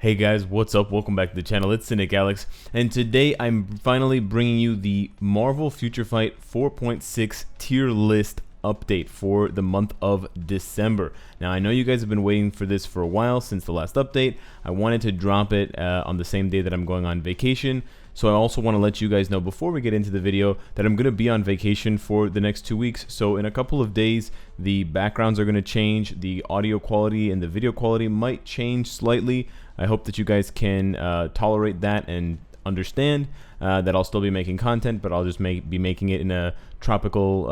Hey guys, what's up? Welcome back to the channel. It's Cynicalex, and today I'm finally bringing you the Marvel Future Fight 4.6 tier list update for the month of December. Now, I know you guys have been waiting for this for a while since the last update. I wanted to drop it on the same day that I'm going on vacation. So I also want to let you guys know before we get into the video that I'm going to be on vacation for the next 2 weeks. So in a couple of days, the backgrounds are going to change. The audio quality and the video quality might change slightly. I hope that you guys can tolerate that and understand that I'll still be making content, but I'll just be making it in a tropical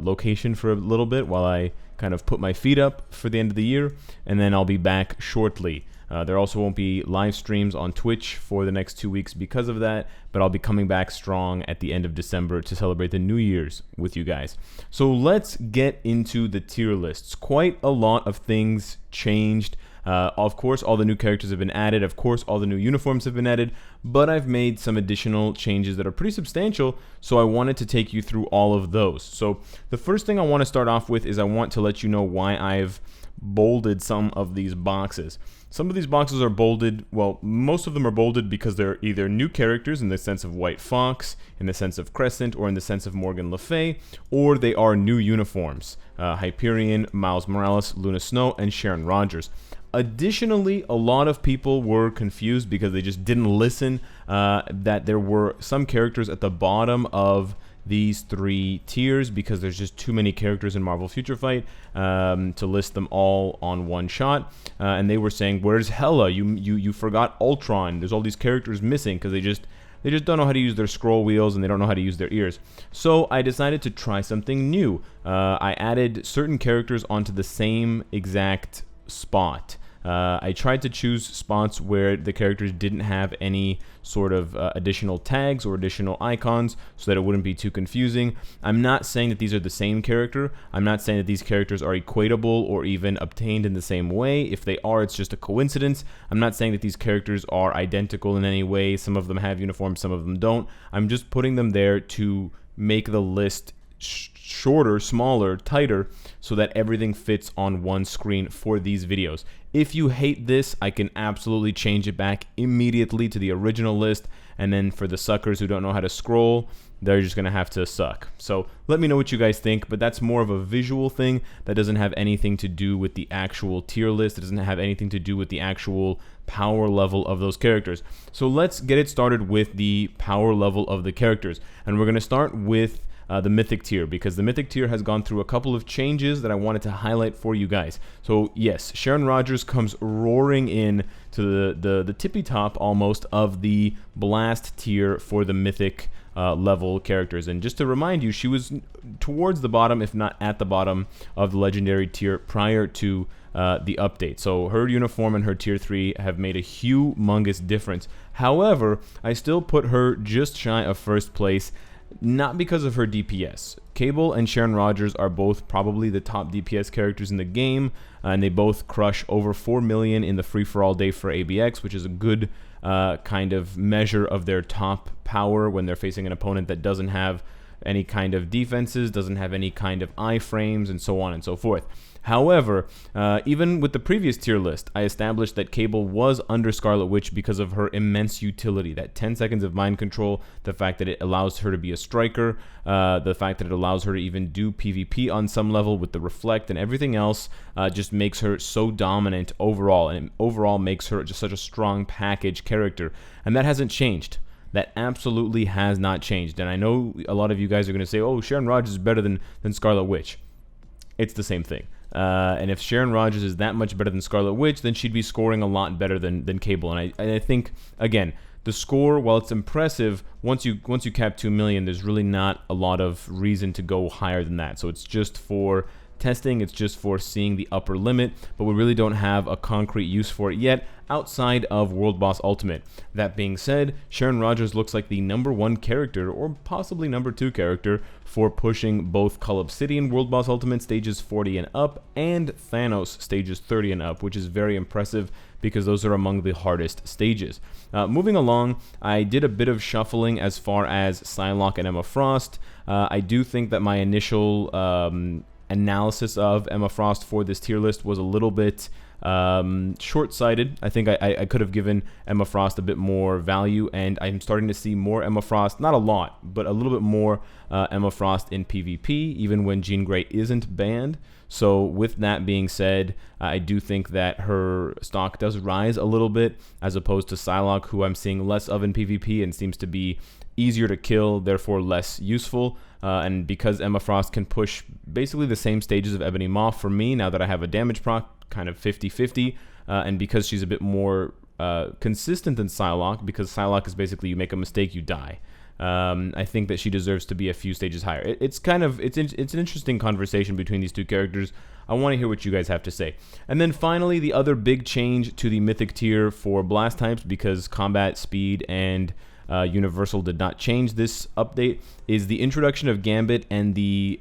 location for a little bit while I kind of put my feet up for the end of the year, and then I'll be back shortly. There also won't be live streams on Twitch for the next 2 weeks because of that, but I'll be coming back strong at the end of December to celebrate the New Year's with you guys. So let's get into the tier lists. Quite a lot of things changed. Of course, all the new characters have been added. Of course, all the new uniforms have been added, but I've made some additional changes that are pretty substantial, so I wanted to take you through all of those. So the first thing I want to start off with is I want to let you know why I've bolded some of these boxes. Some of these boxes are bolded, well, most of them are bolded because they're either new characters in the sense of White Fox, in the sense of Crescent, or in the sense of Morgan Le Fay, or they are new uniforms. Hyperion, Miles Morales, Luna Snow, and Sharon Rogers. Additionally, a lot of people were confused because they just didn't listen that there were some characters at the bottom of these three tiers because there's just too many characters in Marvel Future Fight to list them all on one shot. And they were saying, "Where's Hela? You forgot Ultron. There's all these characters missing," because they just don't know how to use their scroll wheels and they don't know how to use their ears. So I decided to try something new. I added certain characters onto the same exact spot. I tried to choose spots where the characters didn't have any sort of additional tags or additional icons so that it wouldn't be too confusing. I'm not saying that these are the same character. I'm not saying that these characters are equatable or even obtained in the same way. If they are, it's just a coincidence. I'm not saying that these characters are identical in any way. Some of them have uniforms, some of them don't. I'm just putting them there to make the list shorter, smaller, tighter, so that everything fits on one screen for these videos. If you hate this, I can absolutely change it back immediately to the original list, and then for the suckers who don't know how to scroll, they're just gonna have to suck. So let me know what you guys think, but that's more of a visual thing that doesn't have anything to do with the actual tier list. It doesn't have anything to do with the actual power level of those characters. So let's get it started with the power level of the characters, and we're gonna start with the Mythic Tier, because the Mythic Tier has gone through a couple of changes that I wanted to highlight for you guys. So yes, Sharon Rogers comes roaring in to the tippy top almost of the Blast Tier for the Mythic level characters. And just to remind you, she was towards the bottom, if not at the bottom, of the Legendary Tier prior to the update. So her uniform and her tier 3 have made a humongous difference. However, I still put her just shy of first place, not because of her DPS. Cable and Sharon Rogers are both probably the top DPS characters in the game, and they both crush over 4 million in the free-for-all day for ABX, which is a good kind of measure of their top power when they're facing an opponent that doesn't have any kind of defenses, doesn't have any kind of iframes, and so on and so forth. However, even with the previous tier list, I established that Cable was under Scarlet Witch because of her immense utility. That 10 seconds of mind control, the fact that it allows her to be a striker, the fact that it allows her to even do PvP on some level with the Reflect and everything else, just makes her so dominant overall, and overall makes her just such a strong package character. And that hasn't changed. That absolutely has not changed. And I know a lot of you guys are going to say, "Oh, Sharon Rogers is better than Scarlet Witch." It's the same thing. And if Sharon Rogers is that much better than Scarlet Witch, then she'd be scoring a lot better than Cable. And I think, again, the score, while it's impressive, once you cap 2 million, there's really not a lot of reason to go higher than that. So it's just for testing, it's just for seeing the upper limit, but we really don't have a concrete use for it yet outside of World Boss Ultimate. That being said, Sharon Rogers looks like the #1 character, or possibly #2 character, for pushing both Cull Obsidian World Boss Ultimate stages 40 and up, and Thanos stages 30 and up, which is very impressive because those are among the hardest stages. Moving along, I did a bit of shuffling as far as Psylocke and Emma Frost. I do think that my initial analysis of Emma Frost for this tier list was a little bit Short-sighted. I think I could have given Emma Frost a bit more value, and I'm starting to see more Emma Frost, not a lot, but a little bit more Emma Frost in PvP, even when Jean Grey isn't banned. So with that being said, I do think that her stock does rise a little bit, as opposed to Psylocke, who I'm seeing less of in PvP and seems to be easier to kill, therefore less useful. And because Emma Frost can push basically the same stages of Ebony Maw for me, now that I have a damage proc, kind of 50-50, and because she's a bit more consistent than Psylocke, because Psylocke is basically you make a mistake, you die. I think that she deserves to be a few stages higher. It's an interesting conversation between these two characters. I want to hear what you guys have to say. And then finally, the other big change to the Mythic tier for blast types, because combat, speed, and Universal did not change this update, is the introduction of Gambit and the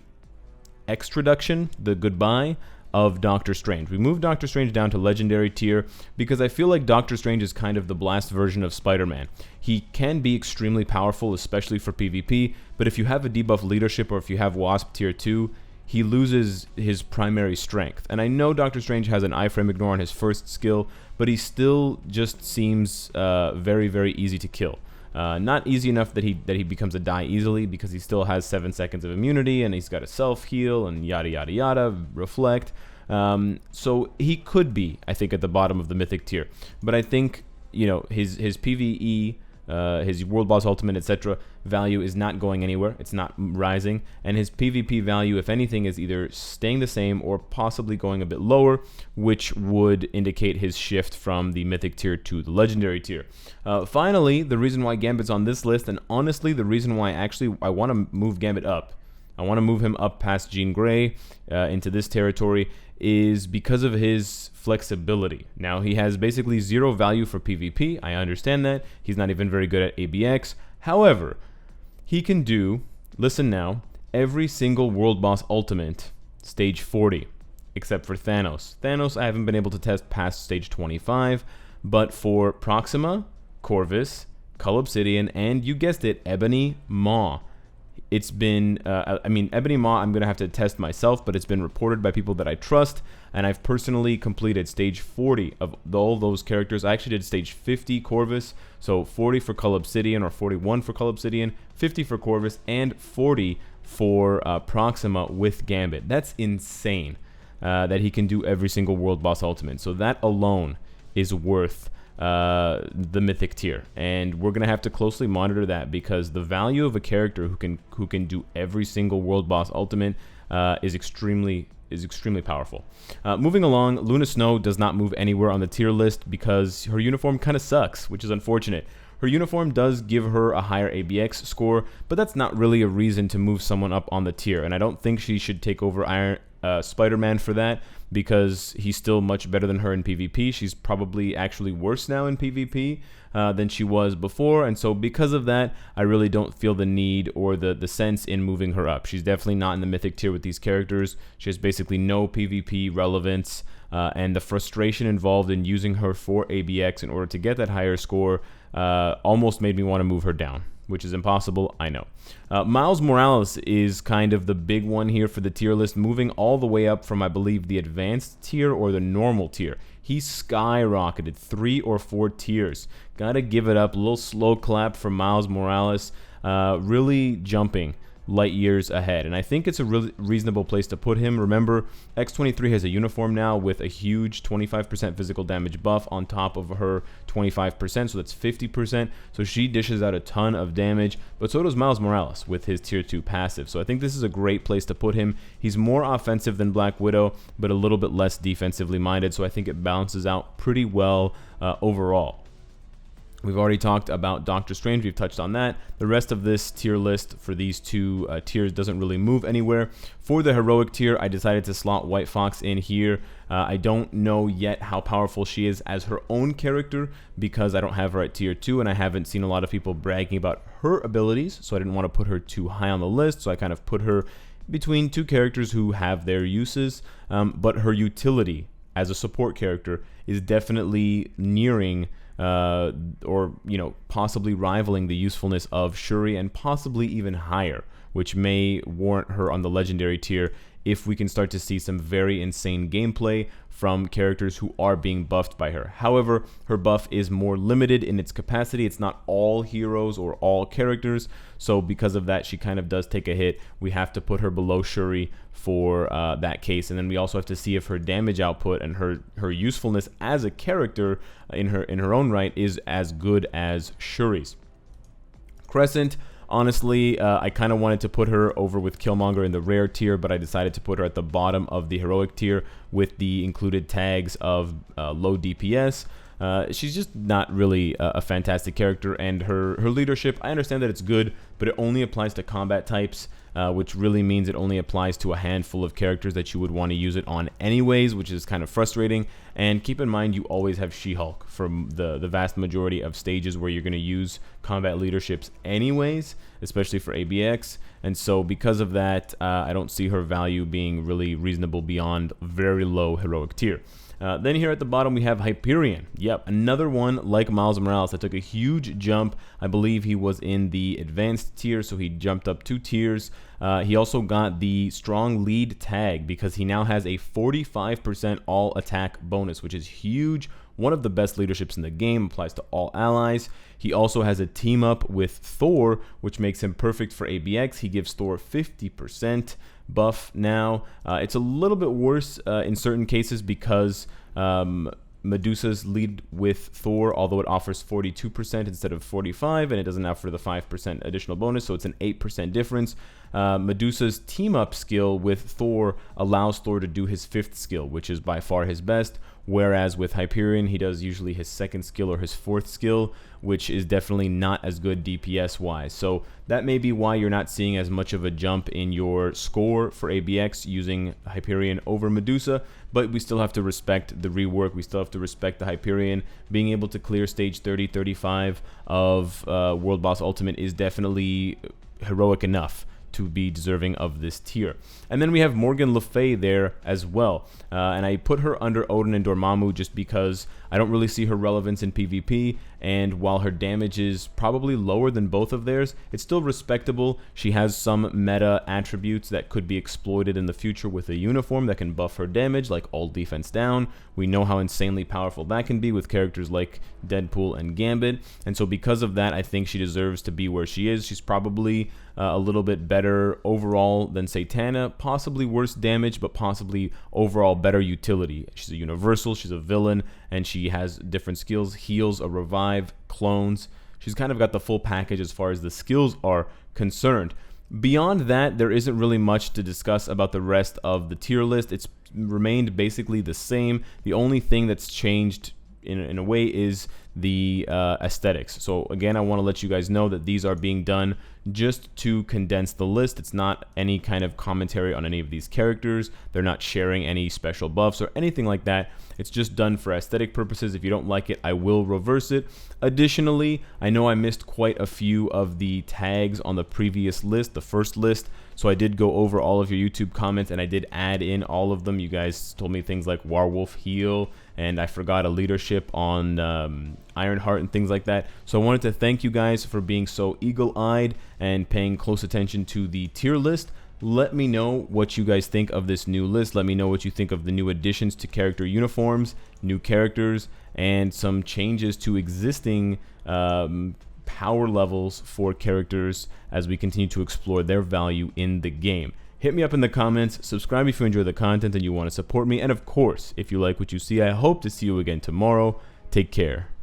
extraduction, the goodbye, of Doctor Strange. We moved Doctor Strange down to Legendary tier because I feel like Doctor Strange is kind of the blast version of Spider-Man. He can be extremely powerful, especially for PvP, but if you have a debuff leadership or if you have Wasp tier 2, he loses his primary strength. And I know Doctor Strange has an iframe ignore on his first skill, but he still just seems very, very easy to kill. Not easy enough that he becomes a die easily, because he still has 7 seconds of immunity and he's got a self heal and yada yada yada, reflect. So he could be, I think, at the bottom of the Mythic tier. But I think, you know, his PvE, his World Boss Ultimate, etc. value is not going anywhere. It's not rising. And his PvP value, if anything, is either staying the same or possibly going a bit lower, which would indicate his shift from the Mythic tier to the Legendary tier. Finally, the reason why Gambit's on this list, and honestly the reason why I want to move Gambit up, I want to move him up past Jean Grey into this territory, is because of his flexibility. Now, he has basically zero value for PvP. I understand that. He's not even very good at ABX. However, he can do, listen now, every single World Boss Ultimate stage 40, except for Thanos. Thanos I haven't been able to test past stage 25, but for Proxima, Corvus, Cull Obsidian, and you guessed it, Ebony Maw. It's been, Ebony Maw I'm going to have to test myself, but it's been reported by people that I trust, and I've personally completed stage 40 of all those characters. I actually did stage 50 Corvus, so 40 for Cull Obsidian, or 41 for Cull Obsidian, 50 for Corvus, and 40 for Proxima with Gambit. That's insane that he can do every single World Boss Ultimate. So that alone is worth the Mythic tier, and we're gonna have to closely monitor that, because the value of a character who can do every single World Boss Ultimate is extremely powerful. Moving along, Luna Snow does not move anywhere on the tier list because her uniform kind of sucks, which is unfortunate. Her uniform does give her a higher ABX score, but that's not really a reason to move someone up on the tier, and I don't think she should take over Spider-Man for that, because he's still much better than her in PvP. She's probably actually worse now in PvP than she was before, and so because of that, I really don't feel the need or the sense in moving her up. She's definitely not in the Mythic tier with these characters. She has basically no PvP relevance, and the frustration involved in using her for ABX in order to get that higher score almost made me want to move her down, which is impossible, I know. Miles Morales is kind of the big one here for the tier list, moving all the way up from, I believe, the advanced tier or the normal tier. He skyrocketed 3 or 4 tiers. Gotta give it up, a little slow clap for Miles Morales, really jumping light years ahead, and I think it's a really reasonable place to put him. Remember, X-23 has a uniform now with a huge 25% physical damage buff on top of her 25%, so that's 50%, so she dishes out a ton of damage, but so does Miles Morales with his tier 2 passive, so I think this is a great place to put him. He's more offensive than Black Widow, but a little bit less defensively minded, so I think it balances out pretty well overall. We've already talked about Doctor Strange. We've touched on that. The rest of this tier list for these two tiers doesn't really move anywhere. For the heroic tier, I decided to slot White Fox in here. I don't know yet how powerful she is as her own character because I don't have her at tier 2, and I haven't seen a lot of people bragging about her abilities, so I didn't want to put her too high on the list, so I kind of put her between two characters who have their uses, but her utility as a support character is definitely nearing or possibly rivaling the usefulness of Shuri, and possibly even higher, which may warrant her on the legendary tier if we can start to see some very insane gameplay from characters who are being buffed by her. However, her buff is more limited in its capacity. It's not all heroes or all characters, so because of that, she kind of does take a hit. We have to put her below Shuri for that case, and then we also have to see if her damage output and her usefulness as a character in her own right is as good as Shuri's. Crescent, honestly, I kind of wanted to put her over with Killmonger in the rare tier, but I decided to put her at the bottom of the heroic tier with the included tags of low DPS. She's just not really a fantastic character, and her leadership, I understand that it's good, but it only applies to combat types, which really means it only applies to a handful of characters that you would want to use it on anyways, which is kind of frustrating. And keep in mind, you always have She-Hulk for the vast majority of stages where you're going to use combat leaderships anyways, especially for ABX. And so because of that, I don't see her value being really reasonable beyond very low heroic tier. Then here at the bottom we have Hyperion. Yep, another one like Miles Morales that took a huge jump. I believe he was in the advanced tier, so he jumped up 2 tiers. He also got the strong lead tag because he now has a 45% all attack bonus, which is huge. One of the best leaderships in the game, applies to all allies. He also has a team up with Thor, which makes him perfect for ABX. He gives Thor 50% buff now. It's a little bit worse in certain cases because Medusa's lead with Thor, although it offers 42% instead of 45%, and it doesn't offer the 5% additional bonus, so it's an 8% difference. Medusa's team-up skill with Thor allows Thor to do his 5th skill, which is by far his best, whereas with Hyperion, he does usually his 2nd skill or his 4th skill, which is definitely not as good DPS-wise. So that may be why you're not seeing as much of a jump in your score for ABX using Hyperion over Medusa, but we still have to respect the rework. We still have to respect the Hyperion. Being able to clear stage 30, 35 of World Boss Ultimate is definitely heroic enough to be deserving of this tier. And then we have Morgan Le Fay there as well, and I put her under Odin and Dormammu just because I don't really see her relevance in PvP, and while her damage is probably lower than both of theirs, it's still respectable. She has some meta attributes that could be exploited in the future with a uniform that can buff her damage, like all defense down. We know how insanely powerful that can be with characters like Deadpool and Gambit, and so because of that, I think she deserves to be where she is. She's probably a little bit better overall than Satana, possibly worse damage, but possibly overall better utility. She's a universal, she's a villain, and she has different skills: heals, a revive, clones. She's kind of got the full package as far as the skills are concerned. Beyond that, there isn't really much to discuss about the rest of the tier list. It's remained basically the same. The only thing that's changed in a way is the aesthetics. So again, I want to let you guys know that these are being done just to condense the list. It's not any kind of commentary on any of these characters. They're not sharing any special buffs or anything like that. It's just done for aesthetic purposes. If you don't like it, I will reverse it. Additionally, I know I missed quite a few of the tags on the previous list, the first list, so I did go over all of your YouTube comments and I did add in all of them. You guys told me things like Werewolf Heal, and I forgot a leadership on Ironheart and things like that. So I wanted to thank you guys for being so eagle-eyed and paying close attention to the tier list. Let me know what you guys think of this new list. Let me know what you think of the new additions to character uniforms, new characters, and some changes to existing power levels for characters as we continue to explore their value in the game. Hit me up in the comments, subscribe if you enjoy the content and you want to support me, and of course, if you like what you see, I hope to see you again tomorrow. Take care.